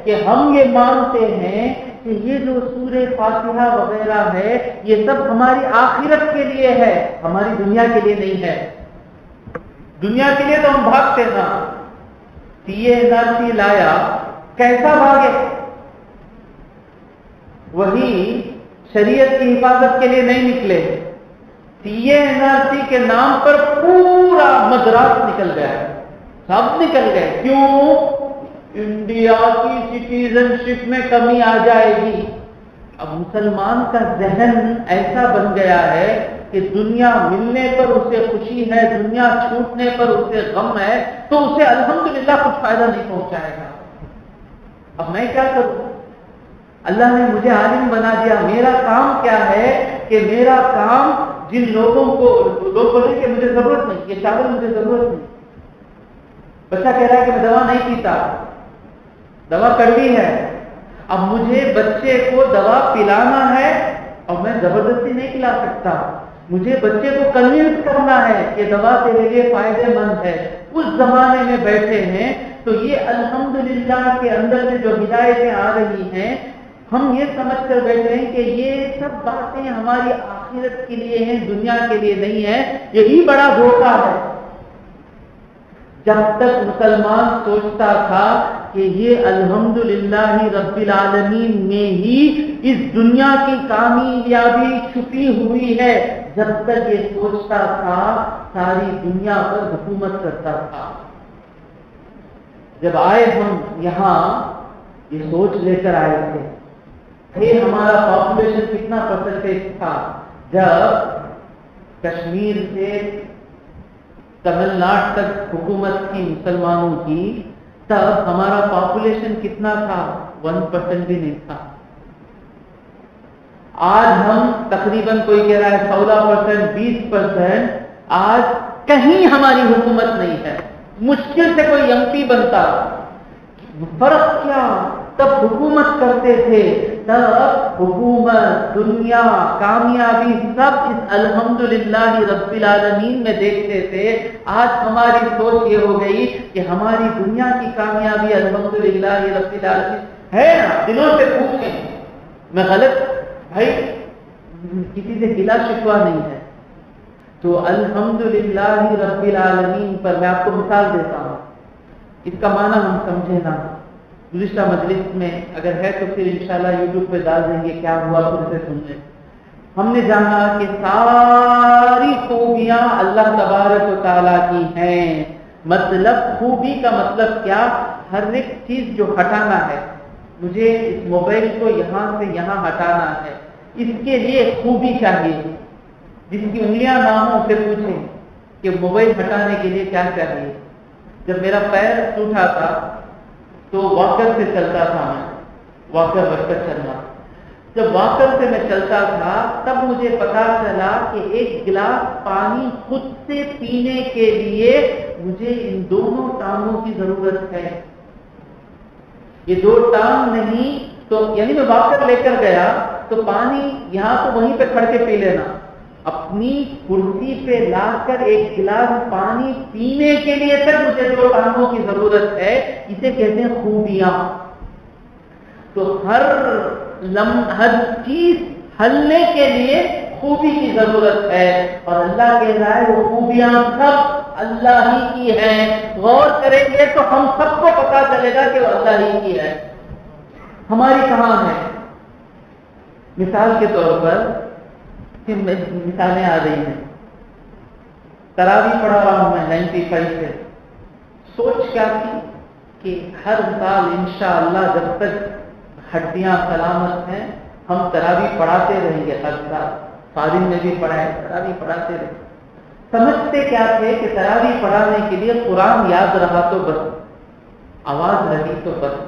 کہ ہم یہ مانتے ہیں کہ یہ جو سورہ فاتحہ وغیرہ ہے یہ سب ہماری آخرت کے لیے ہے، ہماری دنیا کے لیے نہیں ہے۔ دنیا کے لیے تو ہم بھاگتے نا، TNRC لایا، کیسا بھاگے؟ وہی شریعت کی حفاظت کے لیے نہیں نکلے، TNRC کے نام پر پورا مدراس نکل گیا، سب نکل گئے۔ کیوں؟ انڈیا کی سٹیزن شپ میں کمی آ جائے گی۔ اب مسلمان کا ذہن ایسا بن گیا ہے کہ دنیا ملنے پر اسے خوشی ہے، دنیا چھوٹنے پر اسے غم ہے، تو اسے الحمدللہ کچھ فائدہ نہیں پہنچائے گا۔ اب میں کیا کروں؟ اللہ نے مجھے عالم بنا دیا، میرا کام کیا ہے کہ میرا کام جن لوگوں کو لوگ بولیں کہ مجھے ضرورت نہیں، یہ چاول مجھے ضرورت نہیں، بچہ کہہ رہا ہے کہ میں دوا نہیں پیتا، دوا کڑوی ہے، اب مجھے بچے کو دوا پلانا ہے اور میں زبردستی نہیں پلا سکتا، مجھے بچے کو کنوینس کرنا ہے کہ دوا تیرے لیے فائدہ مند ہے۔ اس زمانے میں بیٹھے ہیں تو یہ الحمدللہ کے اندر سے جو ہدایتیں آ رہی ہیں، ہم یہ سمجھ کر بیٹھے ہیں کہ یہ سب باتیں ہماری آخرت کے لیے ہیں، دنیا کے لیے نہیں ہے۔ یہی بڑا دھوکہ ہے۔ جب تک مسلمان سوچتا تھا کہ یہ الحمدللہ رب العالمین میں ہی اس دنیا کی کامیابی چھپی ہوئی ہے، جب تک یہ سوچتا تھا ساری دنیا پر حکومت کرتا تھا۔ جب آئے ہم یہاں یہ سوچ لے کر آئے تھے، ہمارا پاپولیشن کتنا پرسنٹیج تھا جب کشمیر سے تمل ناڈو تک حکومت کی مسلمانوں کی، تب ہمارا پاپولیشن کتنا تھا؟ 1% بھی نہیں تھا۔ آج ہم تقریباً کوئی کہہ رہا ہے 16%، 20%، آج کہیں ہماری حکومت نہیں ہے، مشکل سے کوئی MP بنتا۔ فرق کیا؟ تب حکومت کرتے تھے، تب حکومت، دنیا، کامیابی سب اس الحمدللہ رب العالمین میں دیکھتے تھے۔ آج ہماری سوچ یہ ہو گئی کہ ہماری دنیا کی کامیابی الحمدللہ رب العالمین ہے نا، دلوں سے پوچھیں، میں غلط بھائی کسی سے گلا شکوہ نہیں ہے، تو الحمدللہ رب العالمین پر میں آپ کو مثال دیتا ہوں، اس کا معنی ہم سمجھے نا۔ گزشتہ مجلس میں اگر ہے تو پھر انشاءاللہ یوٹیوب پہ ڈال دیں گے، کیا ہوا پھر سے سن لیں۔ ہم نے جانا کہ ساری خوبیاں اللہ تبارک و تعالیٰ کی ہیں۔ مطلب خوبی کا مطلب کیا؟ ہر ایک چیز جو ہٹانا ہے، مجھے اس موبائل کو یہاں سے یہاں ہٹانا ہے، اس کے لیے خوبی چاہیے۔ جس کی انگلیاں ناموں سے پوچھیں کہ موبائل ہٹانے کے لیے کیا چاہیے۔ جب میرا پیر ٹوٹا تھا تو واکر سے چلتا تھا، میں واکر رکھ کر چلنا، جب واکر سے میں چلتا تھا تب مجھے پتا چلا کہ ایک گلاس پانی خود سے پینے کے لیے مجھے ان دونوں ٹانگوں کی ضرورت ہے۔ یہ دو ٹانگ نہیں تو یعنی میں واکر لے کر گیا تو پانی یہاں تو وہیں پہ کھڑ کے پی لینا، اپنی کرسی پہ لا کر ایک گلاس پانی پینے کے لیے تک مجھے دو ٹانگوں کی ضرورت ہے۔ اسے کہتے ہیں خوبیاں۔ تو ہر چیز ہلنے کے لیے خوبی کی ضرورت ہے، اور اللہ کہہ رہا ہے وہ خوبیاں سب اللہ ہی کی ہیں۔ غور کریں گے تو ہم سب کو پتا چلے گا کہ وہ اللہ ہی کی ہے، ہماری کہاں ہے۔ مثال کے طور پر مثالیں آ رہی ہیں، تراویح پڑھا رہا ہوں میں 95 سے، سوچ کیا تھی کہ ہر سال انشاءاللہ جب تک ہڈیاں سلامت ہیں ہم تراویح پڑھاتے رہیں گے، ہر سال فارغ میں بھی پڑھائیں، تراویح پڑھاتے رہیں۔ سمجھتے کیا تھے کہ تراویح پڑھانے کے لیے قرآن یاد رہا تو بس، آواز رہی تو بس،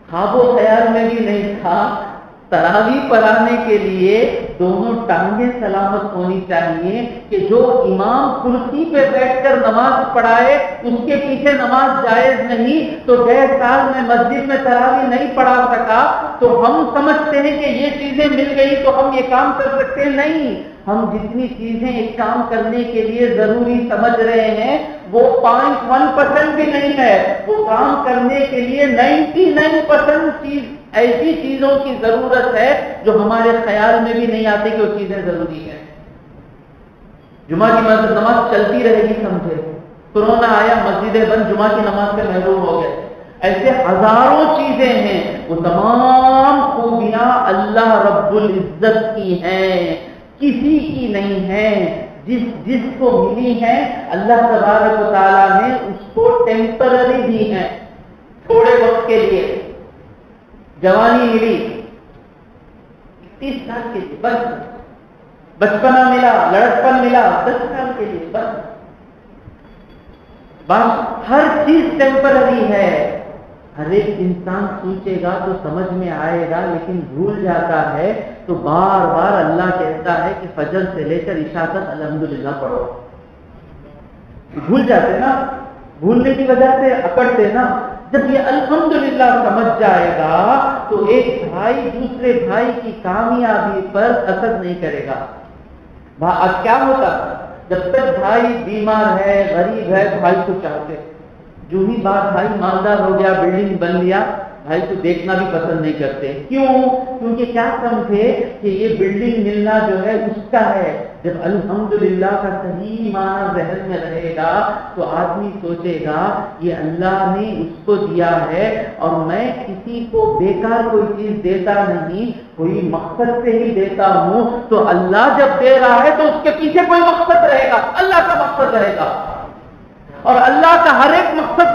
خواب و خیال میں بھی نہیں تھا تراویح پڑھانے کے لیے دونوں ٹانگیں سلامت ہونی چاہیے کہ جو امام کرسی پہ بیٹھ کر نماز پڑھائے اس کے پیچھے نماز جائز نہیں، تو 1.5 سال میں مسجد میں تراویح نہیں پڑھا سکا تو ہم سمجھتے ہیں کہ یہ چیزیں مل گئی تو ہم یہ کام کر سکتے ہیں؟ نہیں، ہم جتنی چیزیں ایک کام کرنے کے لیے ضروری سمجھ رہے ہیں وہ 0.1% بھی نہیں ہے، وہ کام کرنے کے لیے 99% چیز ایسی چیزوں کی ضرورت ہے جو ہمارے خیال میں بھی نہیں آتی کہ وہ چیزیں ضروری ہیں۔ جمعہ کی نماز چلتی رہے گی، سمجھے، کورونا آیا، مسجدیں بند، جمعہ کی نماز سے محروم ہو گئے۔ ایسے ہزاروں چیزیں ہیں، وہ تمام خوبیاں اللہ رب العزت کی ہیں، کسی کی نہیں ہے۔ جس کو ملی ہے اللہ تبارک و تعالیٰ نے اس کو ٹیمپرری دی ہے، تھوڑے وقت کے لیے۔ جوانی ملی 30 سال کے لیے بس، بچپنا ملا، لڑکپن ملا 10 سال کے لیے بس ہر چیز ٹیمپرری ہے۔ ہر ایک انسان سوچے گا تو سمجھ میں آئے گا، لیکن بھول جاتا ہے تو بار بار اللہ کہتا ہے کہ فجر سے لے کر عشاء تک الحمدللہ پڑھو۔ بھول جاتے نا، بھولنے کی وجہ سے اکڑتے نا۔ جب یہ الحمدللہ سمجھ جائے گا تو ایک بھائی دوسرے بھائی کی کامیابی پر اثر نہیں کرے گا۔ اب کیا ہوتا، جب تک بھائی بیمار ہے، غریب ہے، بھائی کو چاہتے، جو ہی بات بھائی مالدار ہو گیا، بلڈنگ بن لیا، بھائی کو دیکھنا بھی پسند نہیں کرتے۔ کیوں؟ کیونکہ کیا سمجھے کہ یہ بلڈنگ ملنا جو ہے اس کا ہے۔ جب الحمدللہ کا صحیح معنی ذہن میں رہے گا تو آدمی سوچے گا یہ اللہ نے اس کو دیا ہے اور میں کسی کو بیکار کوئی چیز دیتا نہیں، کوئی مقصد سے ہی دیتا ہوں، تو اللہ جب دے رہا ہے تو اس کے پیچھے کوئی مقصد رہے گا، اللہ کا مقصد رہے گا، اور اللہ کا ہر ایک مقصد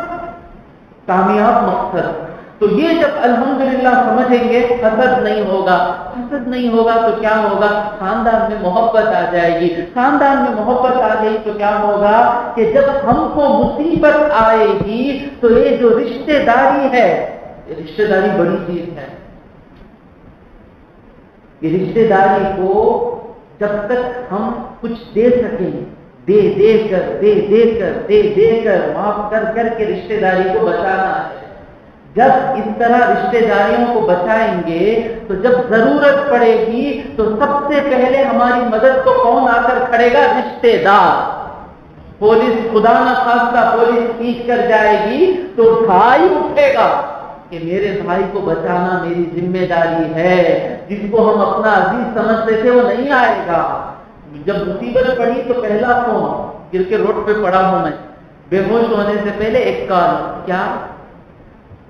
کامیاب مقصد۔ تو یہ جب الحمدللہ سمجھیں گے حسد نہیں ہوگا۔ حسد نہیں ہوگا تو کیا ہوگا؟ خاندان میں محبت آ جائے گی۔ خاندان میں محبت آ گئی تو کیا ہوگا کہ جب ہم کو مصیبت آئے گی تو یہ جو رشتہ داری ہے، یہ رشتہ داری بڑی چیز ہے۔ یہ رشتہ داری کو جب تک ہم کچھ دے سکیں، دے کر معاف کر کے رشتہ داری کو بچانا ہے۔ جب اس طرح رشتہ داریوں کو بچائیں گے تو جب ضرورت پڑے گی تو سب سے پہلے ہماری مدد کو کون آ کر کھڑے گا؟ رشتہ دار۔ پولیس خدا نہ خواستہ پولیس پیچھ کر جائے گی تو بھائی اٹھے گا کہ میرے بھائی کو بچانا میری ذمہ داری ہے۔ جس کو ہم اپنا عزیز سمجھتے تھے وہ نہیں آئے گا۔ جب مصیبت پڑی تو پہلا فون، گر کے روڈ پہ پڑا ہوں میں، بے ہوش ہونے سے پہلے ایک کال، کیا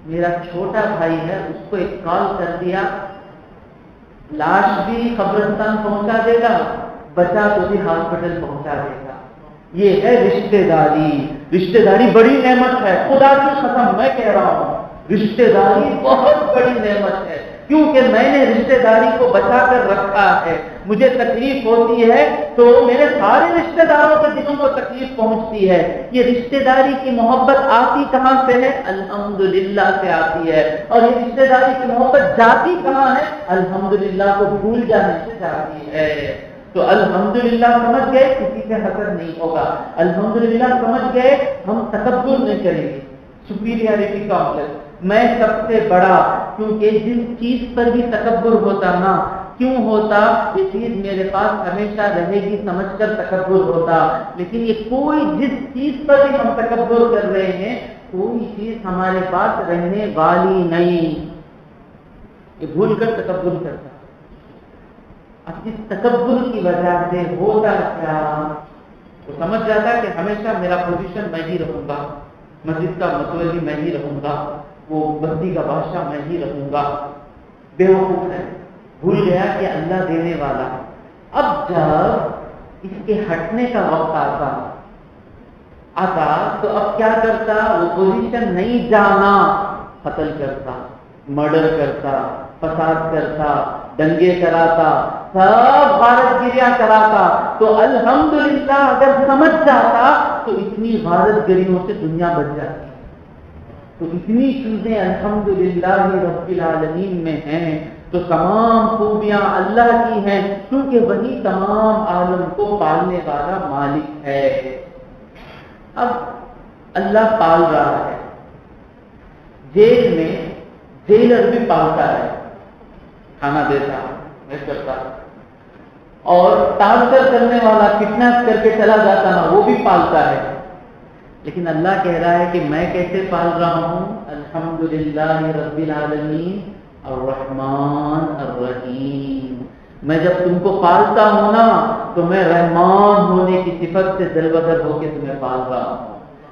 میرا چھوٹا بھائی ہے، اس کو ایک کال کر دیا، لاش بھی قبرستان پہنچا دے گا، بچا تو بھی ہاسپٹل پہنچا دے گا۔ یہ ہے رشتہ داری۔ رشتہ داری بڑی نعمت ہے، خدا کی قسم میں کہہ رہا ہوں، رشتہ داری بہت بڑی نعمت ہے، کیونکہ میں نے رشتہ داری کو بچا کر رکھا ہے۔ مجھے تکلیف ہوتی ہے تو میرے سارے رشتہ داروں کے دلوں کو تکلیف پہنچتی ہے۔ یہ رشتہ داری کی محبت آتی کہاں سے ہے؟ الحمدللہ سے آتی ہے۔ اور یہ رشتہ داری کی محبت جاتی کہاں ہے؟ الحمدللہ کو بھول جانے سے جاتی ہے۔ تو الحمدللہ سمجھ گئے کسی سے حسد نہیں ہوگا، الحمدللہ سمجھ گئے ہم تکبر نہیں کریں گے، سپیریئرٹی کمپلیکس، میں سب سے بڑا، کیونکہ جس چیز پر بھی تکبر ہوتا نا، کیوں ہوتا؟ یہ چیز میرے پاس ہمیشہ رہے گی سمجھ کر تکبر ہوتا، لیکن یہ کوئی جس چیز پر بھی ہم تکبر کر رہے ہیں کوئی چیز ہمارے پاس رہنے والی نہیں، یہ بھول کر تکبر کرتا۔ اب اس تکبر کی وجہ سے ہوتا کیا؟ تو سمجھ جاتا کہ ہمیشہ میرا پوزیشن میں ہی رہوں گا، مسجد کا متولی میں ہی رہوں گا، وہ بستی کا بادشاہ میں ہی رہوں گا۔ بیوقوف ہے، بھول گیا کہ اللہ دینے والا۔ اب جب اس کے ہٹنے کا وقت آتا تو اب کیا کرتا؟ وہ پوزیشن نہیں جانا، قتل کرتا، مرڈر کرتا، فساد کرتا، دنگے کراتا، سب غارت گریاں کراتا۔ تو الحمدللہ اگر سمجھ جاتا تو اتنی غارت گریوں سے دنیا بچ جاتی۔ تو اتنی چیزیں الحمدللہ رب العالمین میں ہیں، تو تمام خوبیاں اللہ کی ہیں، کیونکہ وہی تمام عالم کو پالنے والا مالک ہے۔ اب اللہ پال رہا ہے، جیل میں جیلر بھی پالتا ہے، کھانا دیتا ہے، کرتا ہے، اور ٹارچر کرنے والا کڈنیپ کر کے چلا جاتا نا، وہ بھی پالتا ہے۔ لیکن اللہ کہہ رہا ہے کہ میں کیسے پال رہا ہوں؟ الحمدللہ رب العالمین الرحمن الرحیم۔ میں جب تم کو پالتا ہوں نا تو میں رحمان ہونے کی صفت سے دلبدر ہو کے تمہیں پال رہا ہوں۔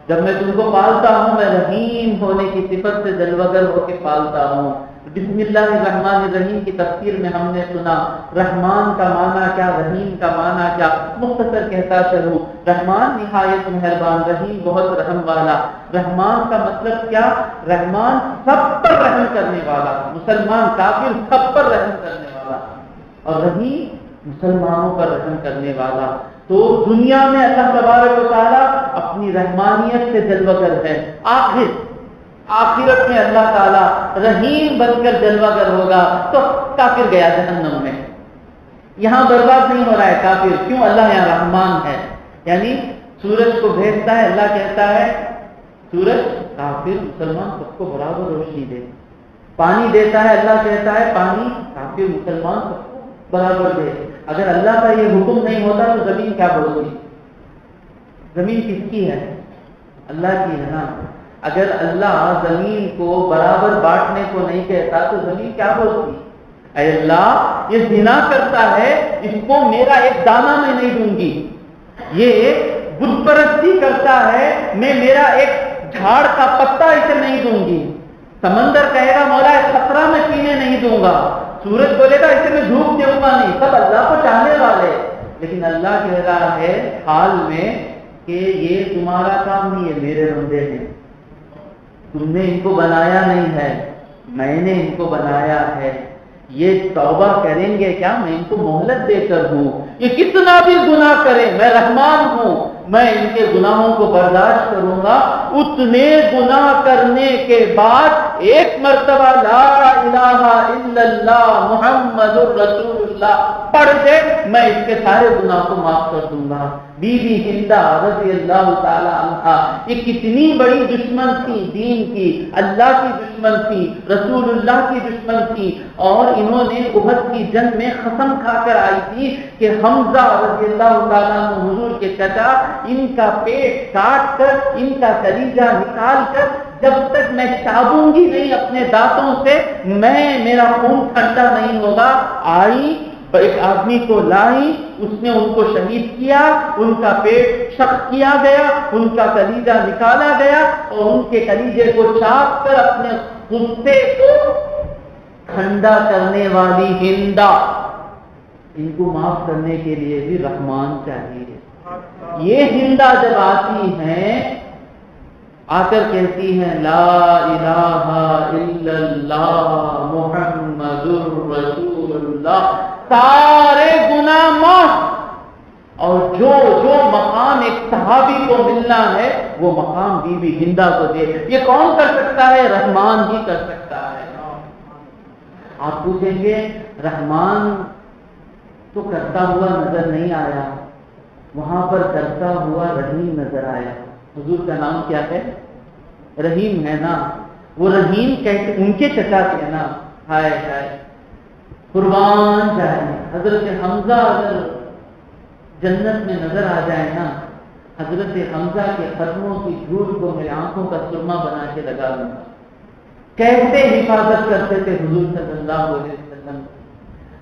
جب میں تم کو پالتا ہوں میں رحیم ہونے کی صفت سے دلبدر ہو کے پالتا ہوں۔ بسم اللہ الرحمن الرحیم کی تفسیر میں ہم نے سنا رحمان کا معنی کیا، رحیم کا معنی کیا، مختصر کہتا چلوں، رحمان نہایت مہربان، رحیم بہت رحم والا۔ رحمان کا مطلب کیا؟ رحمان سب پر رحم کرنے والا، مسلمان کافر سب پر رحم کرنے والا، اور رحیم مسلمانوں پر رحم کرنے والا۔ تو دنیا میں اللہ تبارک و تعالیٰ اپنی رحمانیت سے جلوگر ہے، آخرت میں اللہ تعالیٰ رحیم بن کر جلوگر ہوگا تو کافر گیا جہنم میں۔ یہاں برباد نہیں ہو رہا ہے کافر، کیوں؟ اللہ یہاں رحمان ہے، یعنی سورج کو بھیجتا ہے، اللہ کہتا ہے سورج کافر مسلمان سب کو برابر روشنی دے، پانی دیتا ہے، اللہ کہتا ہے پانی کافر مسلمان سب کو برابر دے۔ اگر اللہ کا یہ حکم نہیں ہوتا تو زمین کیا بولتی؟ زمین کس کی ہے؟ اللہ کی ہے نا۔ اگر اللہ زمین کو برابر بانٹنے کو نہیں کہتا تو زمین کیا بولتی؟ اے اللہ یہ زنا کرتا ہے، اس کو میرا ایک دانہ میں نہیں دوں گی، یہ بت پرستی کرتا ہے، میں میرا ایک جھاڑ کا پتا اسے نہیں دوں گی۔ سمندر کہے گا مولا اس خطرہ میں پینے نہیں دوں گا، سورج بولے گا اسے میں دھوپ دوں گا نہیں، سب اللہ کو چاہنے والے۔ لیکن اللہ کہہ رہا ہے حال میں کہ یہ تمہارا کام نہیں ہے، میرے بندے ہیں، تم نے ان کو بنایا نہیں ہے، میں نے ان کو بنایا ہے، یہ توبہ کریں گے کیا؟ میں ان کو مہلت دے کر ہوں، یہ کتنا بھی گناہ کریں میں رحمان ہوں، میں ان کے گناہوں کو برداشت کروں گا۔ اتنے گناہ کرنے کے بعد ایک مرتبہ لا الہ الا اللہ محمد الرسول اللہ پڑھ دے، میں اس کے سارے گناہ کو معاف کر دوں گا۔ بی بی ہندہ رضی اللہ تعالی عنہا یہ کتنی بڑی دشمن تھی، دین کی، اللہ کی دشمن تھی، رسول اللہ کی دشمن تھی، اور انہوں نے احد کی جنگ میں قسم کھا کر آئی تھی کہ حمزہ رضی اللہ تعالیٰ عنہ حضور کے چچا، ان کا پیٹ کاٹ کر ان کا کلیجہ نکال کر جب تک میں چابوں گی نہیں اپنے دانتوں سے میرا خون ٹھنڈا نہیں ہوگا۔ آئی ایک آدمی کو لائی، اس نے ان کو شہید کیا، ان کا پیٹ شق کیا گیا، ان کا کلیجہ نکالا گیا، اور ان کے کلیجے کو چاپ کر اپنے غصے کو ٹھنڈا کرنے والی ہندا، ان کو معاف کرنے کے لیے بھی رحمان چاہیے۔ یہ ہندا جب آتی ہیں آ کر کہتی ہیں لا الہ الا اللہ محمد الرسول اللہ، سارے گناہ معاف، اور جو مقام ایک صحابی کو ملنا ہے وہ مقام بی بی ہندا کو دے۔ یہ کون کر سکتا ہے؟ رحمان ہی کر سکتا ہے۔ آپ پوچھیں گے رحمان تو کرتا ہوا نظر نہیں آیا، وہاں پر کرتا ہوا رحیم نظر آیا۔ حضور کا نام کیا ہے؟ رحیم ہے نا، وہ رحیم کہتے ان کے چچا تھے نا، ہائے ہائے قربان جائے۔ حضرت حمزہ اگر جنت میں نظر آ جائے نا، حضرت حمزہ کے قدموں کی دھول کو میری آنکھوں کا سرما بنا کے لگا لوں گا۔ کیسے حفاظت کرتے تھے حضور صلی اللہ علیہ وسلم۔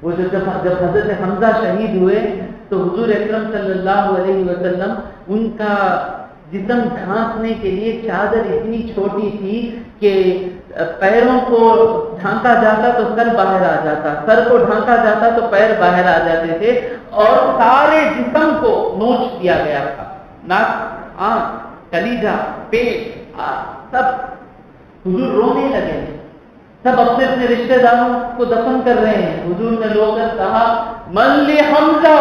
وہ جب حضرت حمزہ شہید ہوئے تو حضور اکرم صلی اللہ علیہ وسلم ان کا جسم ڈھانکنے کے لیے چادر اتنی چھوٹی تھی کہ پیروں کو ڈھانکا جاتا تو سر باہر آ جاتا، سر کو ڈھانکا جاتا تو پیر باہر آ جاتے تھے، اور سارے جسم کو نوچ دیا گیا تھا، ناک، آنکھ، کلیجہ، پیٹ، سب۔ حضور رونے لگے، سب اپنے اپنے رشتہ داروں کو دفن کر رہے ہیں۔ حضور نے رو کر کہا من لی حمزہ،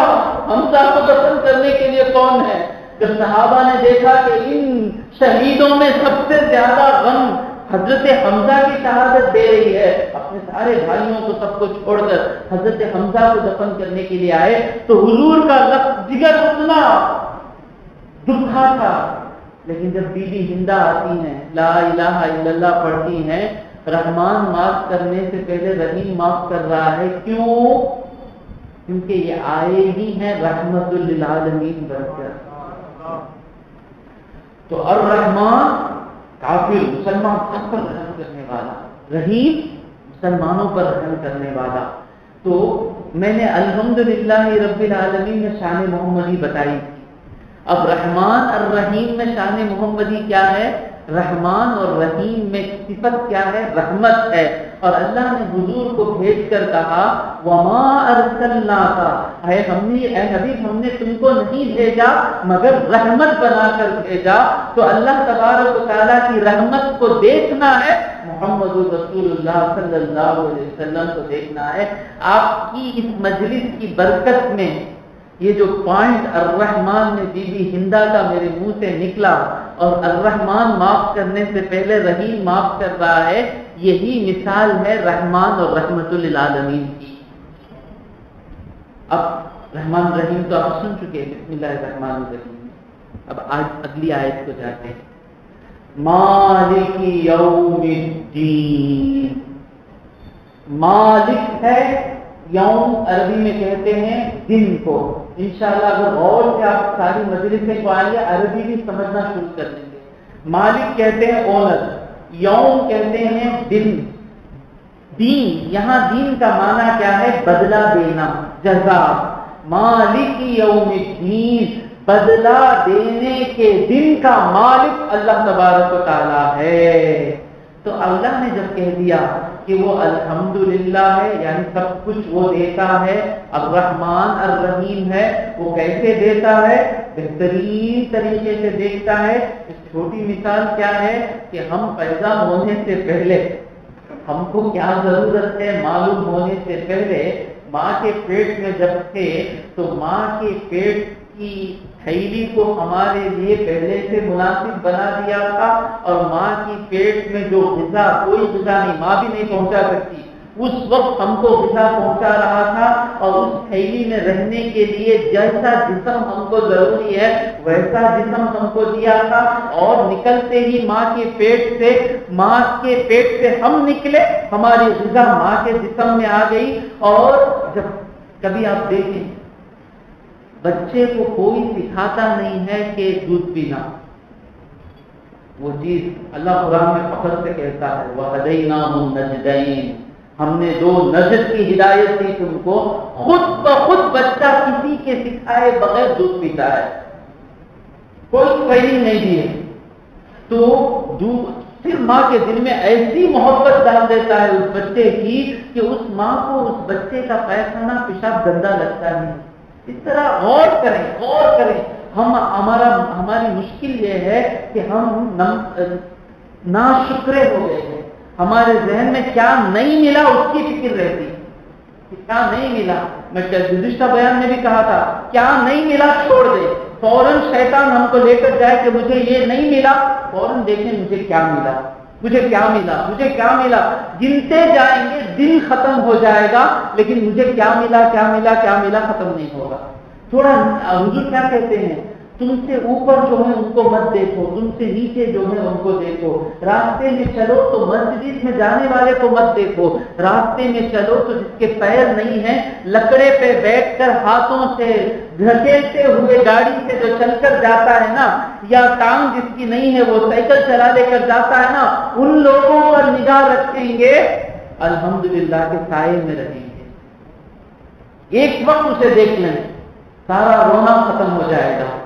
حمزہ کو دفن کرنے کے لیے کون ہے؟ جب صحابہ نے دیکھا کہ ان شہیدوں میں سب سے زیادہ غم حضرت حمزہ کی شہادت دے رہی ہے، اپنے سارے بھائیوں کو سب کو چھوڑ کر حضرت حمزہ کو دفن کرنے کے لیے آئے تو حضور کا جگر اتنا دکھا تھا، لیکن جب بی بی ہندا آتی ہیں، لا الہ الا اللہ پڑھتی ہیں، رحمان معاف کرنے سے پہلے رحیم معاف کر رہا ہے، کیوں؟ کیونکہ یہ آئے ہی ہیں رحمت للعالمین بن کر۔ تو الرحمن کافر مسلمان سب پر رحم کرنے والا، رحیم مسلمانوں پر رحم کرنے والا۔ تو میں نے الحمدللہ رب العالمین میں شان محمدی بتائی تھی۔ اب رحمان الرحیم میں شان محمدی کیا ہے؟ رحمان اور رحیم میں صفت کیا ہے؟ رحمت ہے۔ اور اللہ نے حضور کو بھیج کر کہا وما ارسلناک، اے حبیب ہم نے تم کو نہیں بھیجا مگر رحمت بنا کر بھیجا۔ تو اللہ تبارک و تعالیٰ کی رحمت کو دیکھنا ہے، محمد رسول اللہ صلی اللہ علیہ وسلم کو دیکھنا ہے۔ آپ کی اس مجلس کی برکت میں یہ جو پوائنٹ الرحمن میں بی بی ہندا کا میرے منہ سے نکلا اور الرحمن معاف کرنے سے پہلے رحیم معاف کر رہا ہے، یہی مثال ہے رحمان اور رحمت للعالمین کی۔ اب رحمان رحیم تو آپ سن چکے ہیں، بسم اللہ الرحمن الرحیم۔ اب آج اگلی آیت کو جاتے ہیں۔ مالک یوم الدین، مالک ہے، یوم عربی میں کہتے ہیں دن کو۔ انشاءاللہ اگر غور سے آپ ساری مجلسیں کو آئیں گے عربی بھی سمجھنا شروع کر دیں گے۔ مالک کہتے ہیں اونر، یوم کہتے ہیں دن، دین، یہاں دین کا معنی کیا ہے؟ بدلہ دینا، جزا۔ مالک یوم الدین، بدلہ دینے کے دن کا مالک اللہ تبارک و تعالی ہے۔ تو اللہ نے جب کہہ دیا کہ وہ الحمدللہ ہے، یعنی سب کچھ وہ دیتا ہے، الرحمن الرحیم ہے، وہ کیسے دیتا ہے؟ بہترین طریقے سے دیکھتا ہے۔ اس چھوٹی مثال کیا ہے کہ ہم پیدا ہونے سے پہلے ہم کو کیا ضرورت ہے معلوم ہونے سے پہلے ماں کے پیٹ میں جب تھے تو ماں کے پیٹ کی تھیلی کو ہمارے لیے پہلے سے مناسب بنا دیا تھا، اور ماں کی پیٹ میں جو غذا، کوئی غذا نہیں، ماں بھی نہیں پہنچا سکتی، اس وقت ہم کو غذا پہنچا رہا تھا، اور اس تھیلی میں رہنے کے لیے جیسا جسم ہم کو ضروری ہے ویسا جسم ہم کو دیا تھا، اور نکلتے ہی ماں کے پیٹ سے ہم نکلے، ہماری غذا ماں کے جسم میں آ گئی۔ اور جب کبھی آپ دیکھیں بچے کو کوئی سکھاتا نہیں ہے کہ دودھ پینا، وہ چیز اللہ قرآن میں فخر سے کہتا ہے وَهَدَيْنَاهُ النَّجْدَيْنِ، ہم نے دو نجد کی ہدایت دی تم کو۔ خود بخود بچہ کسی کے سکھائے بغیر دودھ پیتا ہے، کوئی ٹریننگ نہیں دی ہے، تو دودھ صرف ماں کے دل میں ایسی محبت ڈال دیتا ہے اس بچے کی کہ اس ماں کو اس بچے کا پیخانہ پیشاب گندا لگتا نہیں۔ اس طرح غور کریں۔ ہماری مشکل یہ ہے کہ ہم ناشکرے ہو گئے ہیں، ہمارے ذہن میں کیا نہیں ملا اس کی فکر رہتی کہ کیا نہیں ملا۔ میں گزشتہ بیان میں بھی کہا تھا کیا نہیں ملا چھوڑ دے، فوراً شیطان ہم کو لے کر جائے کہ مجھے یہ نہیں ملا، فوراً دیکھیں مجھے کیا ملا، مجھے کیا ملا، مجھے کیا ملا، گنتے جائیں گے دن ختم ہو جائے گا، لیکن مجھے کیا ملا کیا ملا کیا ملا ختم نہیں ہوگا۔ تھوڑا حضور کیا کہتے ہیں، تم سے اوپر جو ہے ان کو مت دیکھو، تم سے نیچے جو ہے ان کو دیکھو، راستے میں چلو تو مسجد میں جانے والے کو مت دیکھو، راستے میں چلو تو جس کے پیر نہیں ہیں لکڑے پہ بیٹھ کر ہاتھوں سے دھکیلتے ہوئے گاڑی سے جو چل کر جاتا ہے نا، یا ٹانگ جس کی نہیں ہے وہ سائیکل چلا لے کر جاتا ہے نا، ان لوگوں پر نگاہ رکھیں گے الحمدللہ کے سائے میں رہیں گے۔ ایک وقت اسے دیکھ لیں سارا رونا ختم ہو جائے گا۔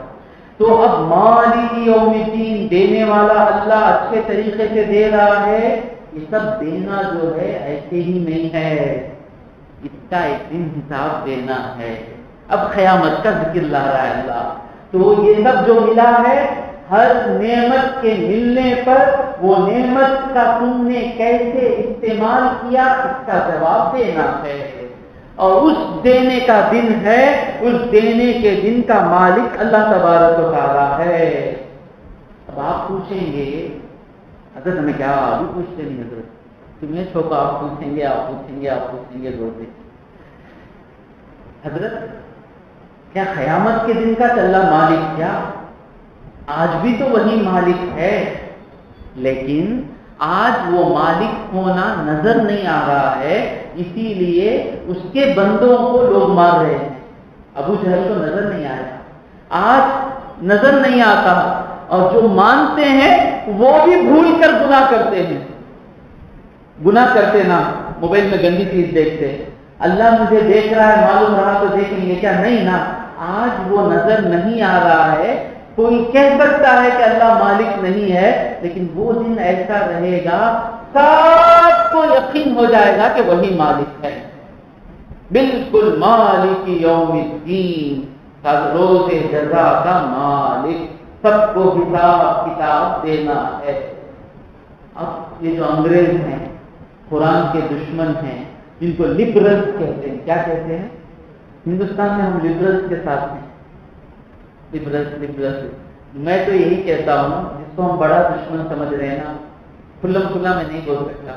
تو اب مالک یوم الدین، دینے والا اللہ اچھے طریقے سے دے رہا ہے۔ یہ سب دینا جو ہے ایسے ہی نہیں ہے، اس کا ایک دن حساب دینا ہے۔ اب قیامت کا ذکر لا رہا ہے اللہ۔ تو یہ سب جو ملا ہے، ہر نعمت کے ملنے پر وہ نعمت کا تم نے کیسے استعمال کیا اس کا جواب دینا ہے، اور اس دینے کا دن ہے، اس دینے کے دن کا مالک اللہ تبارک و تعالی ہے۔ اب آپ پوچھیں گے حضرت ہمیں کیا ابھی پوچھتے نہیں حضرت، تمہیں چھوکا آپ پوچھیں گے روزے۔ حضرت کیا قیامت کے دن کا چلا مالک کیا؟ آج بھی تو وہی مالک ہے، لیکن آج وہ مالک ہونا نظر نہیں آ رہا ہے، اسی لیے اس کے بندوں کو لوگ مار رہے ہیں۔ ابو جہل کو نظر نہیں آیا، آج نظر نہیں آتا، اور جو مانتے ہیں وہ بھی بھول کر گناہ کرتے ہیں۔ گناہ کرتے نا، موبائل میں گندی چیز دیکھتے، اللہ مجھے دیکھ رہا ہے، معلوم رہا تو دیکھیں گے کیا؟ نہیں نا، آج وہ نظر نہیں آ رہا ہے۔ کوئی کہہ سکتا ہے کہ اللہ مالک نہیں ہے، لیکن وہ دن ایسا رہے گا سب کو یقین ہو جائے گا کہ وہی مالک ہے، بالکل مالک یوم الدین، روز جزا کا مالک، سب کو حساب کتاب دینا ہے۔ اب یہ جو انگریز ہیں، قرآن کے دشمن ہیں، جن کو لبرلز کہتے ہیں، کیا کہتے ہیں؟ ہندوستان میں ہم لبرلز کے ساتھ ہیں، لبرلز۔ میں تو یہی کہتا ہوں، جس کو ہم بڑا دشمن سمجھ رہے ہیں نا، کھلا میں نہیں بول سکتا،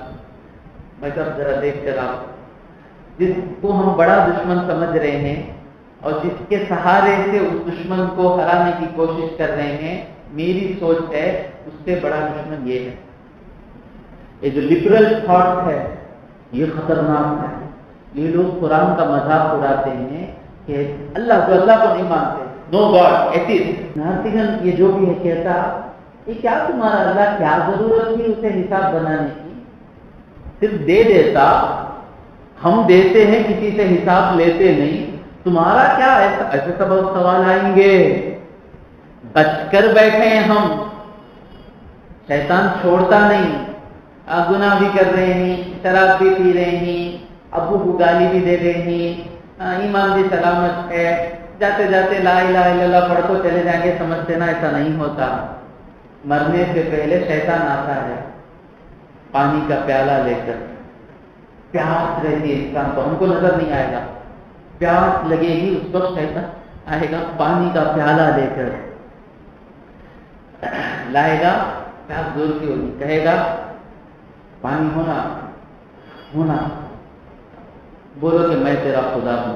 میں تو اب ذرا دیکھ کر آپ، جس کو ہم بڑا دشمن سمجھ رہے ہیں اور جس کے سہارے سے اس دشمن کو ہرانے کی کوشش کر رہے ہیں، میری سوچ ہے اس سے بڑا دشمن یہ ہے۔ یہ جو لبرل تھاٹ ہے یہ خطرناک ہے۔ یہ لوگ قرآن کا مذاق اڑاتے ہیں کہ اللہ کو نہیں مانتے، نو گاڈ، ایتھیسٹ۔ نارتھگن یہ جو بھی ہے کہتا، یہ کیا تمہارا اللہ، کیا ضرورت تھی اسے حساب بنانے کی؟ صرف دے دیتا، ہم دیتے ہیں، کسی سے حساب لیتے نہیں، تمہارا کیا؟ ایسے سب سوال آئیں گے، بچ کر بیٹھے ہیں ہم، شیطان چھوڑتا نہیں، گناہ بھی کر رہے ہیں، شراب بھی پی رہے ہیں، ابو کو گالی بھی دے رہے ہیں، ایمان بھی سلامت ہے، جاتے جاتے لا الہ الا اللہ پڑھ کو چلے جائیں گے، سمجھتے نا ایسا نہیں ہوتا۔ مرنے سے پہلے شیطان آتا ہے پانی کا پیالہ لے کر، پیاس رہتی ہے انسان کو، ہم کو نظر نہیں آئے گا، پیاس لگے گی اس وقت شیطان آئے گا پانی کا پیالہ لے کر، لائے گا، پیاس دور کی ہوگی، کہے گا پانی ہونا، بولو کہ میں تیرا خدا ہوں۔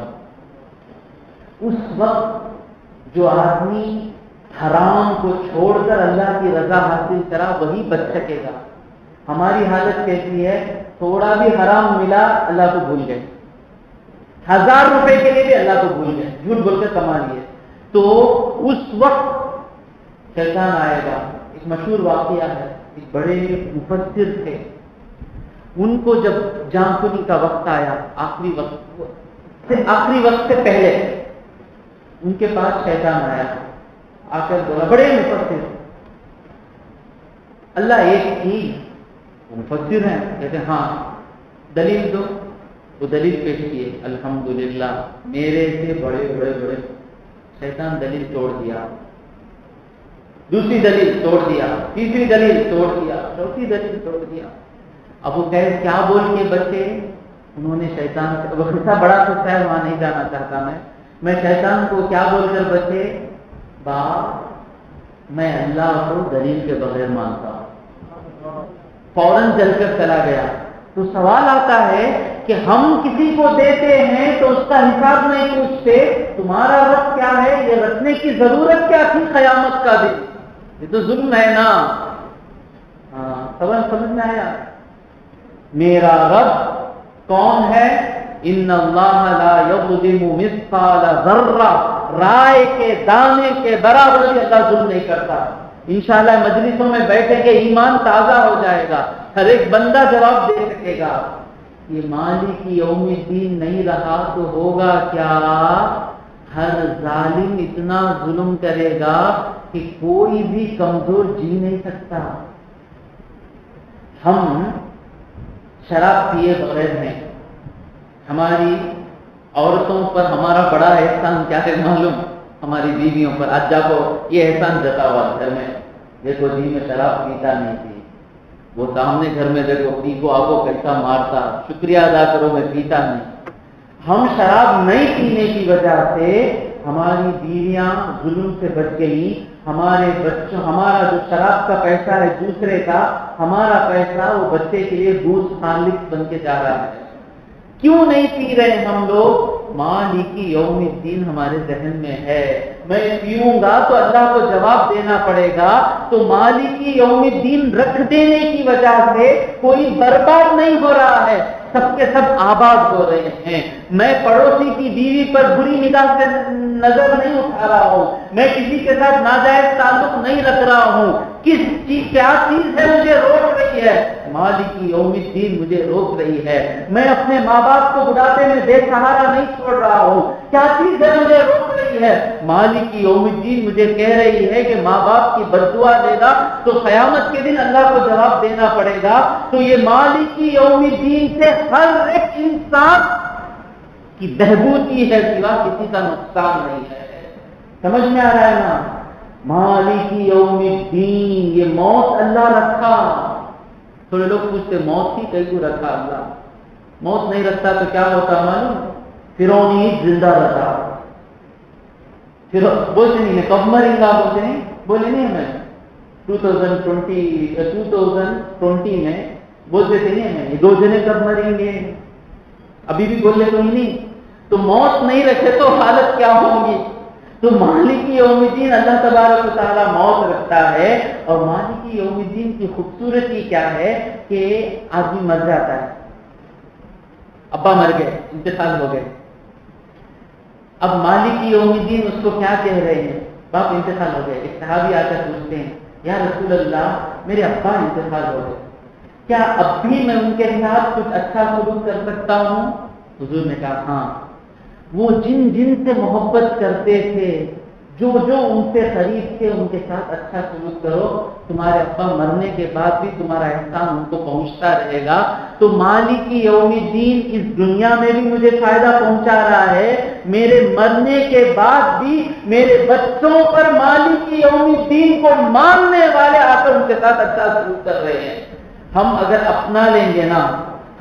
اس وقت جو آدمی حرام کو چھوڑ کر اللہ کی رضا حاصل کرا وہی بچ سکے گا۔ ہماری حالت کیسی ہے؟ تھوڑا بھی حرام ملا اللہ کو بھول گئے، 1000 روپے کے لیے بھی اللہ کو بھول گئے، جھوٹ بول کے کما لیے، تو اس وقت شیطان آئے گا۔ ایک مشہور واقعہ ہے، ایک بڑے مفسر تھے، ان کو جب جان کنی کا وقت آیا، آخری وقت سے پہلے ان کے پاس شیطان آیا، آ کر بولا، بڑے مفسر، اللہ ایک ہی، مفسر ہیں، کہتے ہیں ہاں، دلیل دو۔ وہ دلیل پیش کیے، الحمدللہ میرے سے بڑے۔ شیطان دلیل توڑ دیا، دوسری دلیل توڑ دیا، تیسری دلیل توڑ دیا، چوتھی دلیل توڑ دیا۔ اب وہ کہے کیا بول کے بچے؟ انہوں نے شیطان، وہ قصہ بڑا قصہ ہے، وہاں نہیں جانا چاہتا میں شیطان کو کیا بول کر بچے؟ باپ میں اللہ کو دلیل کے بغیر مانتا ہوں، فوراً چل کر چلا گیا۔ تو سوال آتا ہے کہ ہم کسی کو دیتے ہیں تو اس کا حساب نہیں پوچھتے، تمہارا رب کیا ہے؟ یہ رکھنے کی ضرورت کیا تھی قیامت کا دن؟ یہ تو ظلم ہے نا۔ سمجھ میں آیا؟ میرا رب کون ہے؟ ان اللہ لا یظلم مثقال ذرہ، رائے کے دانے کے برابر بھی اللہ ظلم نہیں کرتا۔ انشاءاللہ مجلسوں میں بیٹھیں گے، ایمان تازہ ہو جائے گا، ہر ایک بندہ جواب دے سکے گا۔ یہ مالک یوم الدین نہیں رہا تو ہوگا کیا؟ ہر ظالم اتنا ظلم کرے گا کہ کوئی بھی کمزور جی نہیں سکتا۔ ہم شراب پیے بغیر ہیں، ہماری عورتوں پر ہمارا بڑا احسان کیا ہے معلوم؟ ہماری بیویوں پر۔ آج جا کو یہ احسان جتا ہوا گھر میں، دیکھو جی میں شراب پیتا نہیں تھی، وہ سامنے گھر میں دیکھو پی کو آپ کو کیسا مارتا، شکریہ ادا کرو میں پیتا نہیں۔ ہم شراب نہیں پینے کی وجہ سے ہماری بیویاں ظلم سے بچ گئی، ہمارے بچوں، ہمارا جو شراب کا پیسہ ہے دوسرے کا، ہمارا پیسہ وہ بچے کے لیے دودھ ہارلکس بن کے جا رہا ہے. کیوں نہیں پی رہے ہم لوگ؟ مالک یوم الدین ہمارے ذہن میں ہے. میں پیوں گا تو اللہ کو جواب دینا پڑے گا. تو مالک یوم الدین رکھ دینے کی وجہ سے کوئی برباد نہیں ہو رہا ہے، سب کے سب آباد ہو رہے ہیں. میں پڑوسی کی بیوی پر بری نگاہ سے نظر نہیں اٹھا رہا ہوں، میں کسی کے ساتھ ناجائز تعلق نہیں رکھ رہا ہوں. کس چیز کیا چیز ہے مجھے روک رہی ہے؟ مالک یوم الدین مجھے روک رہی ہے. میں اپنے ماں باپ کو بڑھاپے میں بے سہارا نہیں چھوڑ رہا ہوں. کیا چیز ہے مجھے روک رہی ہے؟ مالک یوم الدین مجھے کہہ رہی ہے کہ ماں باپ کی بد دعا دے گا تو قیامت کے دن اللہ کو جواب دینا پڑے گا. تو یہ مالک یوم الدین سے ہر ایک انسان کی بہبود ہی ہے، سوا کسی کا نقصان نہیں ہے. سمجھ میں آ رہا ہے نا؟ مالک یوم الدین، یہ موت اللہ رکھا. تھوڑے لوگ پوچھتے موت ہی کہیں کو رکھا اللہ؟ موت نہیں رکھتا تو کیا ہوتا معلوم؟ فرعون ہی زندہ رہتا. پھر بولتے نہیں کب مریں گا، بولتے نہیں، بولے نہیں ہمیں 2020 میں بولتے تھے نہیں ہمیں 2 جنے کب مریں گے، ابھی بھی بولے تو ہی نہیں. تو موت نہیں رکھے تو حالت کیا ہوگی؟ تو مالک یوم الدین اللہ تبارک و تعالیٰ موت رکھتا ہے. اور مالک یوم الدین کی خوبصورتی کیا ہے کہ آدمی مر جاتا ہے، ابا مر گئے، انتقال ہو گئے. اب مالک یوم الدین اس کو کیا کہہ رہے ہیں؟ باپ انتقال ہو گئے. ایک صحابی آ کر پوچھتے ہیں یا رسول اللہ میرے ابا انتقال ہو گئے، کیا اب بھی میں ان کے ساتھ کچھ اچھا سلوک کر سکتا ہوں؟ حضور نے کہا ہاں. وہ جن جن سے محبت کرتے تھے، جو جو ان سے قریب تھے، ان کے ساتھ اچھا سلوک کرو. تمہارے ابا مرنے کے بعد بھی تمہارا احسان ان کو پہنچتا رہے گا. تو مالک یوم الدین اس دنیا میں بھی مجھے فائدہ پہنچا رہا ہے، میرے مرنے کے بعد بھی میرے بچوں پر مالک یوم الدین کو ماننے والے آ کر ان کے ساتھ اچھا سلوک کر رہے ہیں. ہم اگر اپنا لیں گے نا،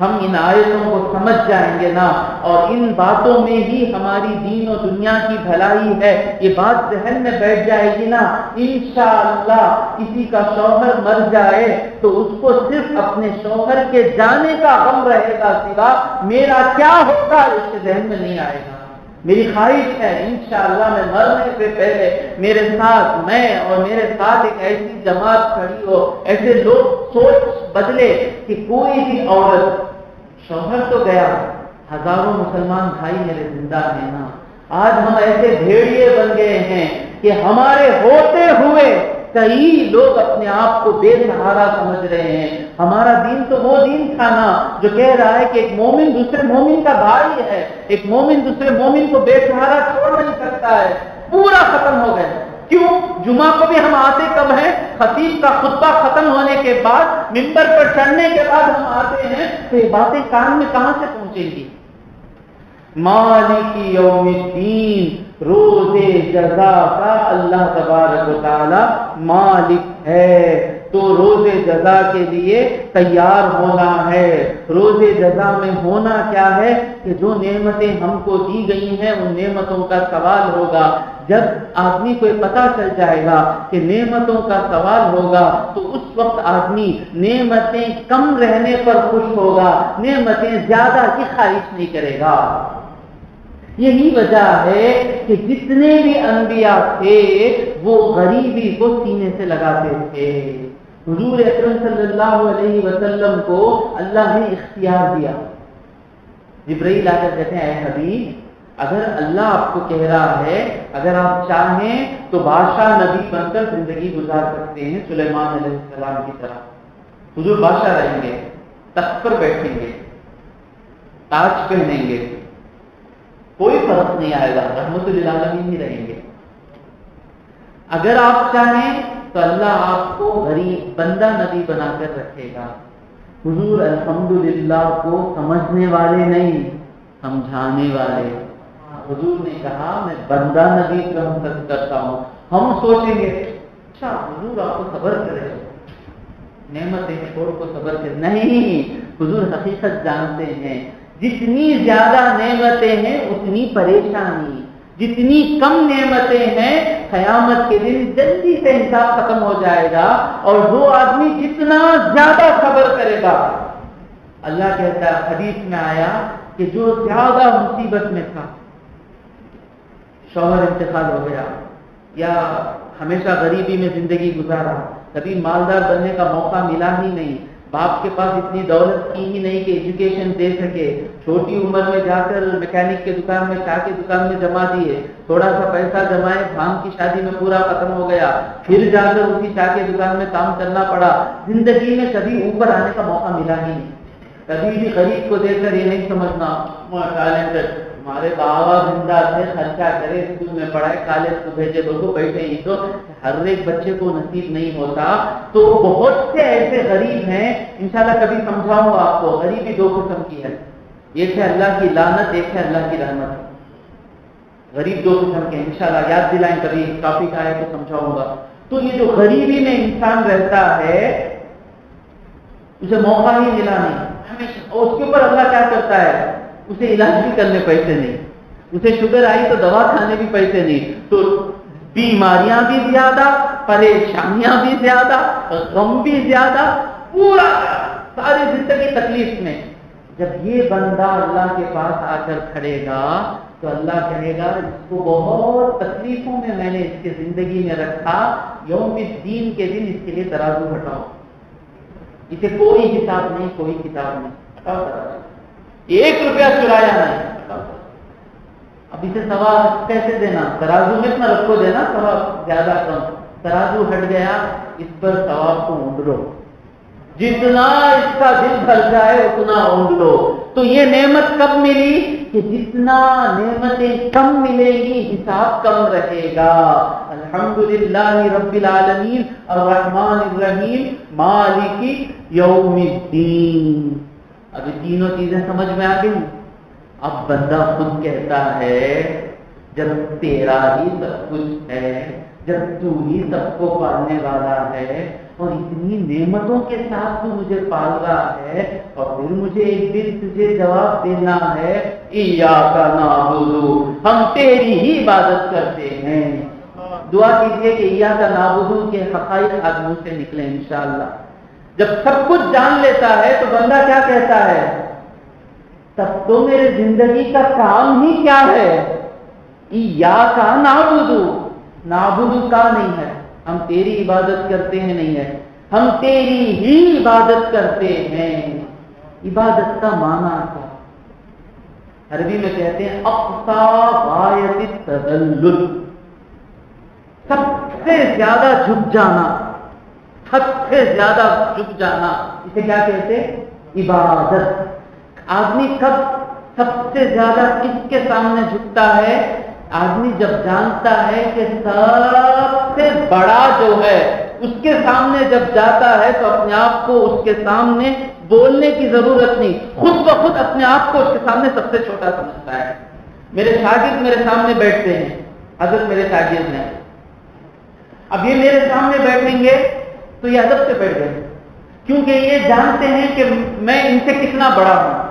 ہم ان آیتوں کو سمجھ جائیں گے نا، اور ان باتوں میں ہی ہماری دین و دنیا کی بھلائی ہے، یہ بات ذہن میں بیٹھ جائے گی نا، انشاءاللہ کسی کا شوہر مر جائے تو اس کو صرف اپنے شوہر کے جانے کا غم رہے گا، سوا میرا کیا ہوگا اس کے ذہن میں نہیں آئے گا. میری خواہش ہے انشاءاللہ میں مرنے سے پہلے میرے ساتھ میں اور میرے ساتھ ایک ایسی جماعت کھڑی ہو، ایسے لوگ سوچ بدلے کہ کوئی بھی عورت، شوہر تو گیا، ہزاروں مسلمان بھائی میرے زندہ ہیں نا. آج ہم ایسے بھیڑیے بن گئے ہیں کہ ہمارے ہوتے ہوئے کئی لوگ اپنے آپ کو بے سہارا سمجھ رہے ہیں. ہمارا دین تو وہ دین تھا نا جو کہہ رہا ہے کہ ایک مومن دوسرے مومن کا بھائی ہے، ایک مومن دوسرے مومن کو بے سہارا چھوڑ نہیں سکتا ہے. پورا ختم ہو گیا. کیوں؟ جمعہ کو بھی ہم آتے کب ہیں؟ خطیب کا خطبہ ختم ہونے کے بعد، ممبر پر چڑھنے کے بعد ہم آتے ہیں، تو یہ باتیں کان میں کہاں سے پہنچیں گی؟ مالک یوم الدین، روز جزا کا اللہ تبارک و تعالی مالک ہے. تو روز جزا کے لیے تیار ہونا ہے. روز جزا میں ہونا کیا ہے کہ جو نعمتیں ہم کو دی گئی ہیں ان نعمتوں کا سوال ہوگا. جب آدمی کو پتہ چل جائے گا کہ نعمتوں کا سوال ہوگا تو اس وقت آدمی نعمتیں کم رہنے پر خوش ہوگا، نعمتیں زیادہ کی خواہش نہیں کرے گا. یہی وجہ ہے کہ جتنے بھی انبیاء تھے وہ غریبی کو سینے سے لگاتے تھے. حضور اکرم صلی اللہ علیہ وسلم کو اللہ نے اختیار دیا. جبرائیل آ کر کہتے ہیں اے حبیب، اگر اللہ آپ کو کہہ رہا ہے اگر آپ چاہیں تو بادشاہ نبی بن کر زندگی گزار سکتے ہیں سلیمان علیہ السلام کی طرح. حضور بادشاہ رہیں گے، تخت پر بیٹھیں گے، تاج پہنیں گے، کوئی فرق نہیں آئے گا، رحمت للعالمین ہی رہیں گے. اگر آپ چاہیں تو اللہ آپ کو غریب بندہ نبی بنا کر رکھے گا. حضور الحمدللہ کو سمجھنے والے نہیں، سمجھانے والے. حضور نے کہا میں بندہ نبی کا کرتا ہوں. ہم سوچیں گے اچھا حضور آپ کو صبر کرے، نعمتیں چھوڑ کو صبر کرے. نہیں، حضور حقیقت جانتے ہیں. جتنی زیادہ نعمتیں ہیں اتنی پریشانی، جتنی کم نعمتیں ہیں قیامت کے دن جلدی سے حساب ختم ہو جائے گا، اور وہ آدمی جتنا زیادہ صبر کرے گا، اللہ کہتا ہے حدیث میں آیا کہ جو زیادہ مصیبت میں تھا، شوہر انتقال ہو گیا یا ہمیشہ غریبی میں زندگی گزارا، کبھی مالدار بننے کا موقع ملا ہی نہیں، باپ کے پاس اتنی دولت کی ہی نہیں کہ ایجوکیشن دے سکے، چھوٹی عمر میں جا کر میکینک کے دکان میں، چائے کی دکان میں جما دیے، تھوڑا سا پیسہ جمائے، بھانگ کی شادی میں پورا ختم ہو گیا، پھر جا کر اسی چائے کی دکان میں کام کرنا پڑا، زندگی میں کبھی اوپر آنے کا موقع ملا ہی نہیں۔ کبھی بھی غریب کو دیکھ کر یہ نہیں سمجھنا ہمارے بابا زندہ تھے، خرچہ کرے، اسکول میں پڑھائے، کالج کو بھیجے، لوگوں بیٹھے ہی تو ہر ایک بچے کو نصیب نہیں ہوتا۔ تو بہت سے ایسے غریب ہیں، انشاءاللہ کبھی سمجھاؤں گا آپ کو، غریبی دو قسم کی ہے، ایک ہے اللہ کی لعنت، ایک ہے اللہ کی رحمت۔ غریب دو قسم کے ہیں، انشاءاللہ یاد دلائیں کبھی ٹاپک آئے تو سمجھاؤں گا۔ تو یہ جو غریبی میں انسان رہتا ہے، اسے موقع ہی ملا نہیں ہمیشہ، اور اس کے اوپر اللہ کیا کرتا ہے، اسے علاج بھی کرنے پیسے نہیں، اسے شوگر آئی تو دوا کھانے بھی پیسے نہیں، تو بیماریاں بھی زیادہ، پریشانیاں بھی زیادہ، غم بھی زیادہ، پورا ساری زندگی تکلیف میں۔ جب یہ بندہ اللہ کے پاس آ کر کھڑے گا تو اللہ کہے گا اس کو بہت تکلیفوں میں میں نے اس کی زندگی میں رکھا، یوم الدین کے دن اس کے لیے ترازو ہٹاؤ، اسے کوئی حساب نہیں، کوئی کتاب نہیں، ہٹاؤ ترازو، 1 روپیہ چرایا نہیں، اب اسے ثواب کیسے دینا، ترازو میں اتنا رکھو دینا، ثواب زیادہ کم، ترازو ہٹ گیا، اس پر ثواب کو اونڈ لو، جتنا اس کا دل بھر جائے اتنا اونڈ لو۔ تو یہ نعمت کب ملی کہ جتنا نعمتیں کم ملیں گی حساب کم رہے گا۔ الحمدللہ رب العالمین الرحمن الرحیم مالک یوم الدین۔ اب یہ تینوں چیزیں سمجھ میں آ گئی۔ اب بندہ خود کہتا ہے جب تیرا ہی سب کچھ ہے، جب تو ہی سب کو پالنے والا ہے اور اتنی نعمتوں کے ساتھ تو مجھے پال رہا ہے، اور پھر مجھے ایک دن تجھے جواب دینا ہے ایاک نعبد، ہم تیری ہی عبادت کرتے ہیں۔ دعا کیجئے کہ ایاک نعبد کے حقائق آج منہ سے نکلیں انشاءاللہ۔ جب سب کچھ جان لیتا ہے تو بندہ کیا کہتا ہے، تب تو میرے زندگی کا کام ہی کیا ہے، ایاک نعبد، نعبد کا نہیں ہے، ہم تیری عبادت کرتے ہیں نہیں ہے، ہم تیری ہی عبادت کرتے ہیں۔ عبادت کا معنی کیا؟ عربی میں کہتے ہیں اقصی غایت التذلل، سب سے زیادہ جھک جانا، حد سے زیادہ جھک جانا، اسے کیا کہتے ہیں، عبادت۔ آدمی کب سب سے زیادہ کس کے سامنے جھکتا ہے، آدمی جب جانتا ہے کہ سب سے بڑا جو ہے اس کے سامنے جب جاتا ہے تو اپنے آپ کو اس کے سامنے بولنے کی ضرورت نہیں، خود بخود اپنے آپ کو اس کے سامنے سب سے چھوٹا سمجھتا ہے۔ میرے شاگرد میرے سامنے بیٹھتے ہیں، حضرت میرے شاگرد ہیں، اب یہ میرے سامنے بیٹھیں گے تو یہ ادب سے بیٹھ گئے، کیونکہ یہ جانتے ہیں کہ میں ان سے کتنا بڑا ہوں۔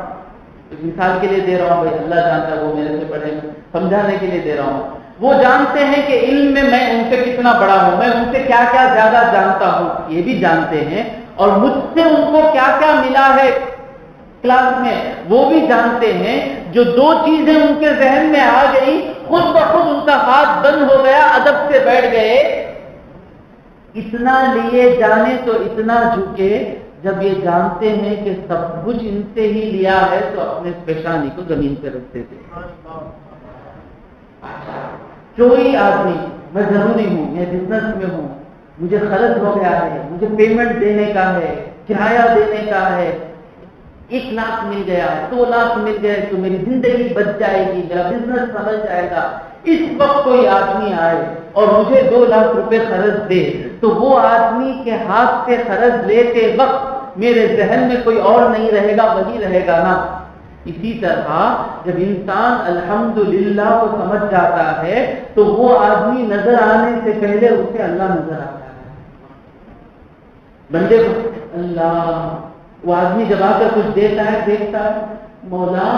مثال کے لیے دے رہا ہوں، بھائی اللہ جانتا ہے وہ میرے سے بڑے ہیں، سمجھانے کے لیے دے رہا ہوں۔ وہ جانتے ہیں کہ علم میں میں ان سے کتنا بڑا ہوں، میں ان سے کیا کیا زیادہ جانتا ہوں، یہ بھی جانتے ہیں، اور مجھ سے ان کو کیا کیا ملا ہے کلاس میں وہ بھی جانتے ہیں۔ جو دو چیزیں ان کے ذہن میں آ گئی، خود بخود ان کا ہاتھ بند ہو گیا، ادب سے بیٹھ گئے۔ اتنا لیے جانے تو اتنا جھکے، جب یہ جانتے ہیں کہ سب کچھ ان سے ہی لیا ہے تو اپنے پیشانی کو زمین پہ رکھتے تھے۔ کوئی آدمی، میں ضروری ہوں، میں بزنس میں ہوں، مجھے خرچ ہو گیا ہے، مجھے پیمنٹ دینے کا ہے، کرایہ دینے کا ہے، 1 لاکھ مل گیا، 2 لاکھ مل گئے تو میری زندگی بچ جائے گی، میرا بزنس سنبھل جائے گا۔ اس وقت کوئی آدمی آئے اور مجھے 2 لاکھ روپے قرض دے تو وہ آدمی کے ہاتھ سے قرض لیتے وقت میرے ذہن میں کوئی اور نہیں رہے گا، وہی رہے گا نا۔ اسی طرح جب انسان الحمدللہ کو سمجھ جاتا ہے تو وہ آدمی نظر آنے سے پہلے اسے اللہ نظر آتا ہے۔ بندے کو اللہ، وہ آدمی جب آ کر کچھ دیتا ہے، دیکھتا ہے مولا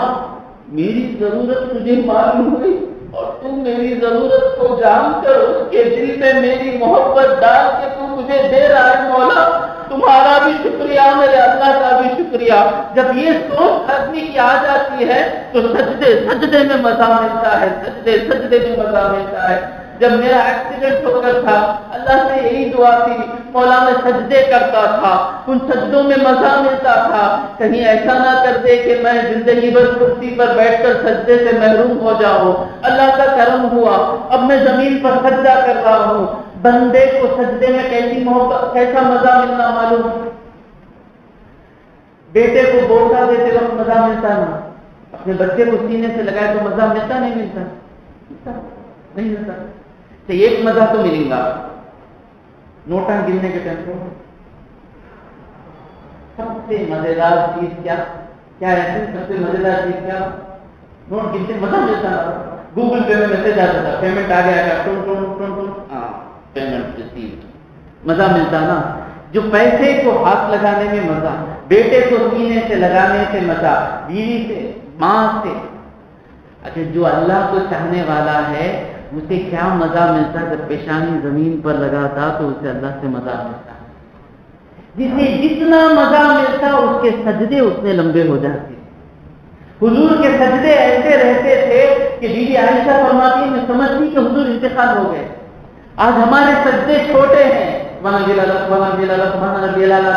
میری ضرورت تجھے معلوم ہوئی، اور تو میری ضرورت کو جان کر اس کے دل میں میری محبت ڈال کے تو مجھے دے رہا ہے مولا، تمہارا بھی شکریہ، میرے اللہ کا بھی شکریہ۔ جب یہ سوچ آدمی کی آ جاتی ہے تو سجدے سجدے میں مزہ ملتا ہے، سجدے سجدے میں مزہ ملتا ہے۔ جب میرا ایکسیڈنٹ ہو کر تھا، اللہ سے یہی دعا تھی، مولا میں سجدے کرتا تھا، ان سجدوں میں مزہ ملتا تھا، کہیں ایسا نہ کر دے کہ میں زندگی بھر کرسی پر بیٹھ کر سجدے سے محروم ہو جاؤں۔ اللہ کا کرم ہوا، اب میں زمین پر سجدہ کر رہا ہوں۔ بندے کو سجدے میں کیسی محبت، کیسا مزہ ملنا معلوم؟ بیٹے کو بوسہ دیتے وقت مزہ ملتا نا، اپنے بچے کو سینے سے لگائے تو مزہ ملتا نہیں ملتا؟ نہیں ملتا۔ تو ایک مزہ تو ملے گا نوٹاں گننے کے ٹائم کو۔ سب سے مزیدار چیز کیا ہے؟ سب سے مزیدار چیز کیا؟ نوٹ گنتے مزہ ملتا نا۔ گوگل پے میں میسج آتا تھا، پیمنٹ آ گیا، پیمنٹ ریسیوڈ، مزہ ملتا نا۔ جو پیسے کو ہاتھ لگانے میں مزہ، بیٹے کو سینے سے لگانے سے مزہ، بیوی سے، ماں سے۔ اچھا، جو اللہ کو چاہنے والا ہے اسے کیا مزہ ملتا؟ جب پیشانی زمین پر لگاتا تو اسے اللہ سے مزہ ملتا۔ جسے جتنا مزہ ملتا اس کے سجدے اتنے لمبے ہو جاتے۔ حضور کے سجدے ایسے رہتے تھے کہ بی بی عائشہ فرماتی میں سمجھتی کہ حضور انتقال ہو گئے۔ آج ہمارے سجدے چھوٹے ہیں،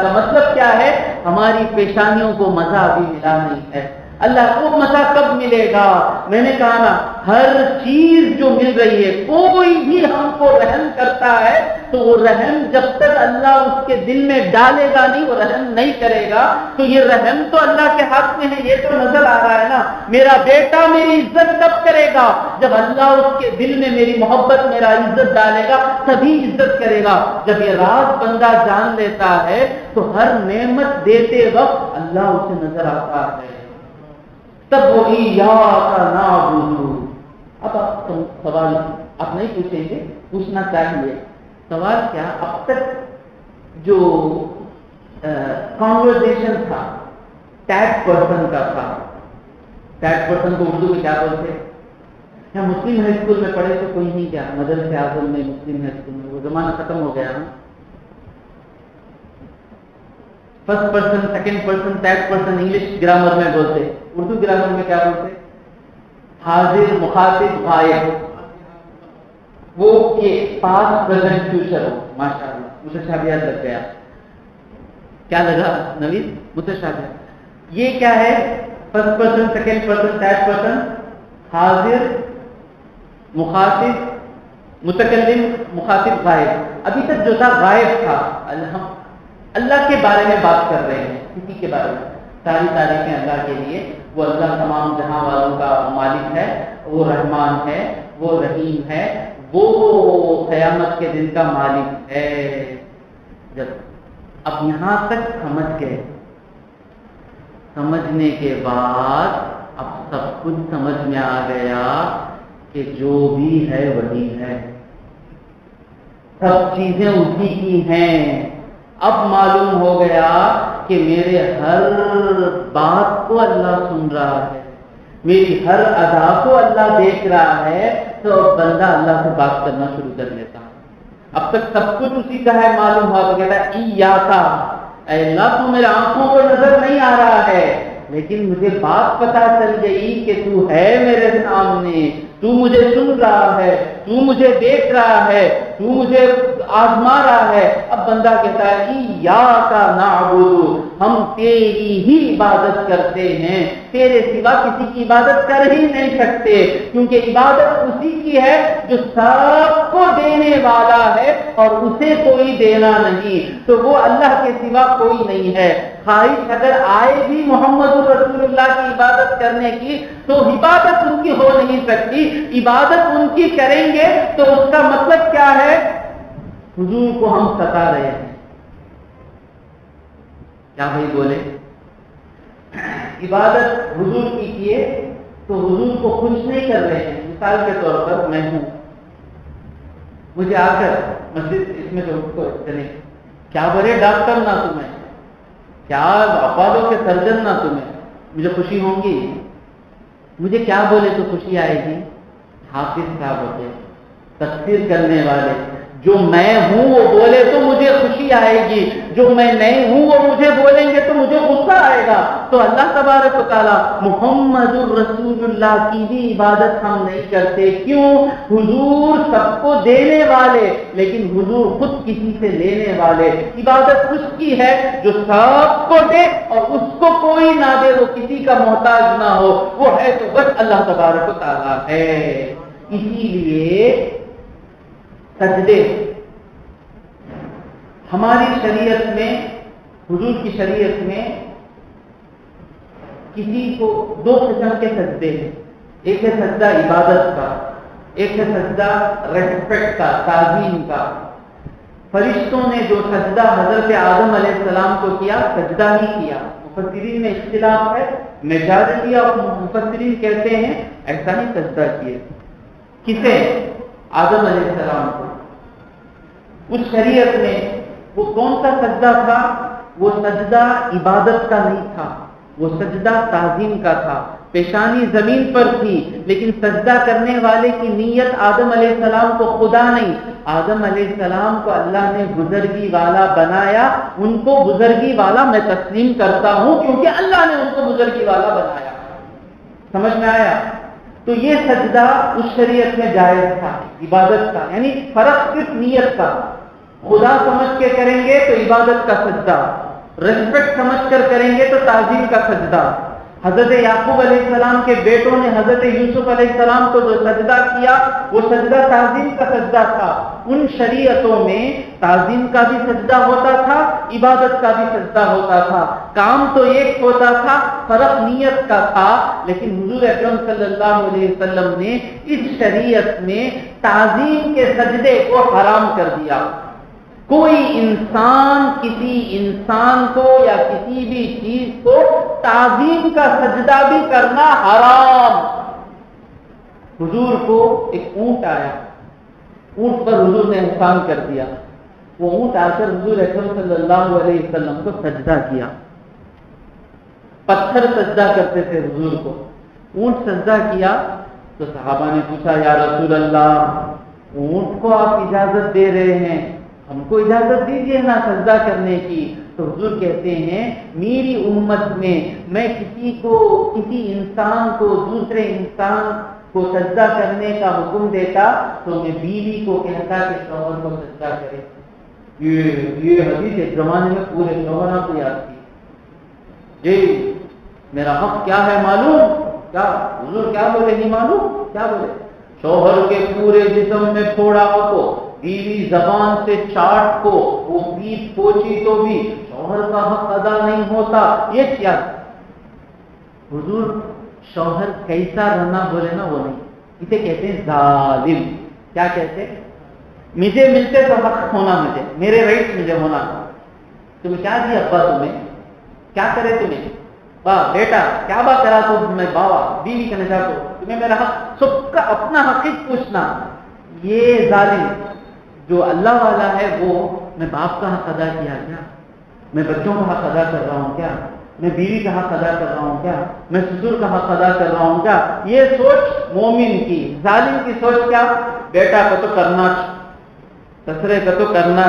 کا مطلب کیا ہے؟ ہماری پیشانیوں کو مزہ ابھی ملا نہیں ہے۔ اللہ کو مزہ کب ملے گا؟ میں نے کہا نا، ہر چیز جو مل رہی ہے، کوئی بھی ہم کو رحم کرتا ہے تو وہ رحم جب تک اللہ اس کے دل میں ڈالے گا نہیں، وہ رحم نہیں کرے گا۔ تو یہ رحم تو اللہ کے ہاتھ میں ہے، یہ تو نظر آ رہا ہے نا۔ میرا بیٹا میری عزت کب کرے گا؟ جب اللہ اس کے دل میں میری محبت، میرا عزت ڈالے گا تبھی عزت کرے گا۔ جب یہ راز بندہ جان لیتا ہے تو ہر نعمت دیتے وقت اللہ اسے نظر آتا ہے، تب وہ ایاک نعبد۔ اب آپ سوال آپ نہیں پوچھیں گے، پوچھنا چاہیے۔ سوال کیا؟ اب تک جو کانورسیشن تھا تھرڈ پرسن کا تھا، تھرڈ پرسن کو اردو میں کیا بولتے ہیں؟ یہاں مسلم ہائی اسکول میں پڑھے تو کوئی نہیں، کیا مدرسے اعظم میں، مسلم ہائی اسکول میں، وہ زمانہ ختم ہو گیا نا۔ First person, second person, third person English grammar میں بولتے، اردو گرامر میں کیا بولتے؟ حاضر، مخاطب، غائب۔ وہ یہ پاسٹ پریزنٹ فیوچر ہو، ماشاءاللہ متشابہت لگ گیا۔ کیا لگا نوید؟ متشابہت۔ یہ کیا ہے؟ First person, second person, third person, حاضر، مخاطب، متکلم، مخاطب، غائب۔ ابھی تک جو تھا غائب تھا، اللہ کے بارے میں بات کر رہے ہیں، کسی کے بارے میں۔ ساری تعریفیں اللہ کے لیے، وہ اللہ تمام جہاں والوں کا مالک ہے، وہ رحمان ہے، وہ رحیم ہے، وہ قیامت کے دن کا مالک ہے۔ جب اب یہاں تک سمجھ گئے، سمجھنے کے بعد اب سب کچھ سمجھ میں آ گیا کہ جو بھی ہے وہی ہے، سب چیزیں اسی کی ہیں۔ اب معلوم ہو گیا کہ میرے ہر بات کو اللہ سن رہا ہے، میری ہر ادا کو اللہ دیکھ رہا ہے، تو بندہ اللہ سے بات کرنا شروع کر دیتا۔ اب تک سب کچھ اسی کا ہے، معلوم ہوا تو کہتا ہے ایاکا، اے اللہ تو میرے آنکھوں کو نظر نہیں آ رہا ہے، لیکن مجھے بات پتا چل گئی کہ تو ہے میرے سامنے، تو مجھے سن رہا ہے، تو مجھے دیکھ رہا ہے، تو مجھے آزما رہا ہے۔ اب بندہ کہتا ہے ایاک نعبد، ہم تیری ہی عبادت کرتے ہیں، تیرے سوا کسی کی عبادت کر ہی نہیں سکتے، کیونکہ عبادت اسی کی ہے جو سب کو دینے والا ہے اور اسے کوئی دینا نہیں، تو وہ اللہ کے سوا کوئی نہیں ہے۔ خواہش اگر آئے بھی محمد رسول اللہ کی عبادت کرنے کی تو عبادت ان کی ہو نہیں سکتی۔ عبادت ان کی کریں گے تو اس کا مطلب کیا ہے؟ حضور کو ہم ستا رہے ہیں۔ کیا بھائی بولے؟ عبادت حضور کی کیے تو حضور کو خوش نہیں کر رہے ہیں۔ مثال کے طور پر میں ہوں، مجھے آ کر مسجد اس میں تو چلے کیا بولے ڈاکٹر نہ تمہیں، کیا افادوں کے سرجن نہ تمہیں، مجھے خوشی ہوں گی؟ مجھے کیا بولے تو خوشی آئے گی؟ حافظ صاحب ہوتے ہیں، تفسیر کرنے والے، جو میں ہوں وہ بولے تو مجھے خوشی آئے گی، جو میں نہیں ہوں وہ مجھے بولیں گے تو مجھے غصہ آئے گا. تو اللہ تبارک و تعالیٰ محمد الرسول اللہ کی بھی عبادت ہم نہیں کرتے. کیوں؟ حضور سب کو دینے والے، لیکن حضور خود کسی سے لینے والے. عبادت اس کی ہے جو سب کو دے اور اس کو کوئی نہ دے، وہ کسی کا محتاج نہ ہو، وہ ہے تو بس اللہ تبارک و تعالیٰ ہے. اسی لیے سجدے ہماری شریعت میں، حضور کی شریعت میں کسی کو دو قسم کے سجدے ہیں. ایک ہے سجدہ عبادت کا، ایک ہے سجدہ ریسپیکٹ کا، تعظیم کا. فرشتوں نے جو سجدہ حضرت آدم علیہ السلام کو کیا، سجدہ ہی کیا. مفسرین میں اختلاف ہے، میجارٹی آف مفسرین کہتے ہیں ایسا ہی سجدہ کیے. کسے؟ آدم علیہ السلام کو. اس شریعت میں وہ کون سا سجدہ تھا؟ وہ سجدہ عبادت کا نہیں تھا، وہ سجدہ تعظیم کا تھا. پیشانی زمین پر تھی، لیکن سجدہ کرنے والے کی نیت آدم علیہ السلام کو خدا نہیں، آدم علیہ السلام کو اللہ نے بزرگی والا بنایا. ان کو بزرگی والا میں تسلیم کرتا ہوں کیونکہ اللہ نے ان کو بزرگی والا بنایا. سمجھ میں آیا؟ تو یہ سجدہ اس شریعت میں جائز تھا، عبادت کا. یعنی فرق صرف نیت کا. خدا سمجھ کے کریں گے تو عبادت کا سجدہ، ریسپیکٹ سمجھ کر کریں گے تو تعظیم کا سجدہ. حضرت یعقوب علیہ السلام کے بیٹوں نے حضرت یوسف علیہ السلام کو جو سجدہ کیا وہ سجدہ تعظیم کا سجدہ تھا. ان شریعتوں میں تعظیم کا بھی سجدہ ہوتا تھا، عبادت کا بھی سجدہ ہوتا تھا. کام تو ایک ہوتا تھا، فرق نیت کا تھا. لیکن حضور اکرم صلی اللہ علیہ وسلم نے اس شریعت میں تعظیم کے سجدے کو حرام کر دیا. کوئی انسان کسی انسان کو یا کسی بھی چیز کو تعظیم کا سجدہ بھی کرنا حرام. حضور کو ایک اونٹ آیا، اونٹ پر حضور نے احسان کر دیا. وہ اونٹ آ کر حضور اکرم صلی اللہ علیہ وسلم کو سجدہ کیا. پتھر سجدہ کرتے تھے حضور کو، اونٹ سجدہ کیا. تو صحابہ نے پوچھا یا رسول اللہ، اونٹ کو آپ اجازت دے رہے ہیں، ہم کو اجازت دیجیے نا سجدہ کرنے کی. تو حضور کہتے ہیں میری امت میں کسی انسان کو دوسرے انسان کو سجدہ کرنے کا حکم دیتا تو میں بیوی کو کہتا کہ شوہر کو سجدہ کرے. یہ حدیث ایک زمانے میں پورے شوہروں کو یاد تھی. جی میرا حق کیا ہے معلوم؟ کیا حضور کیا بولے؟ نہیں معلوم کیا بولے؟ شوہر کے پورے جسم میں پھوڑا کو، بیوی زبان سے چاٹ کو، وہ پیٹ پوچھی تو بھی شوہر کا حق ادا نہیں ہوتا. یہ کیا؟ حضور شوہر کیسا رہنا بولے نا وہ نہیں، اسے کہتے ہیں ظالم. کیا کہتے ہیں؟ مجھے ملتے تو حق ہونا، مجھے میرے رائٹ مجھے ہونا. تمہیں کیا دیا ابا؟ تمہیں کیا کرے؟ تمہیں بیٹا کیا بات کرا تو میں بابا بیوی کا نشا تو تمہیں میرا حق، سب کا اپنا حق پوچھنا. یہ ظالم. جو اللہ والا ہے وہ میں باپ کا حق ادا کیا کیا؟ میں بچوں کا حق ادا کر رہا ہوں کیا؟ میں بیوی کا حق ادا کر رہا ہوں کیا؟ میں سسر کا حق ادا کر رہا ہوں کیا؟ یہ سوچ مومن کی. ظالم کی سوچ کیا؟ بیٹا کو تو کرنا، سسرے کا تو کرنا.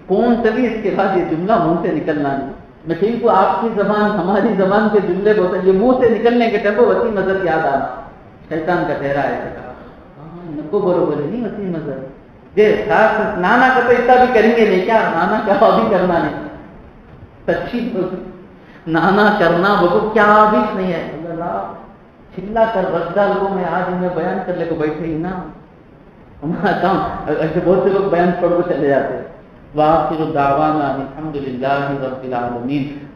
کون سبھی اس کے بعد یہ جملہ منہ سے نکلنا نہیں. میں ٹھیک کو آپ کی زبان ہماری زبان کے جملے بولتے ہیں، یہ منہ سے نکلنے کے ٹیمپو وسیع نظر یاد آنا شیطان کا ٹھہرا ہے. نکو بولو بولے نہیں وسیع نظر. نانا کا تو اتنا بھی کریں گے نہیں کیا؟ نانا کیا ابھی کرنا نہیں. سچی نانا کرنا وہ کیا بھی نہیں ہے. اللہ چلا کر رکھ ڈال کو میں آج میں بیان کرنے کو بیٹھے ہی نا. ہمارا کام ایسے بہت سے لوگ بیان پڑھ کو چلے جاتے ہیں. وآخر دعوانا الحمد للہ رب العالمین.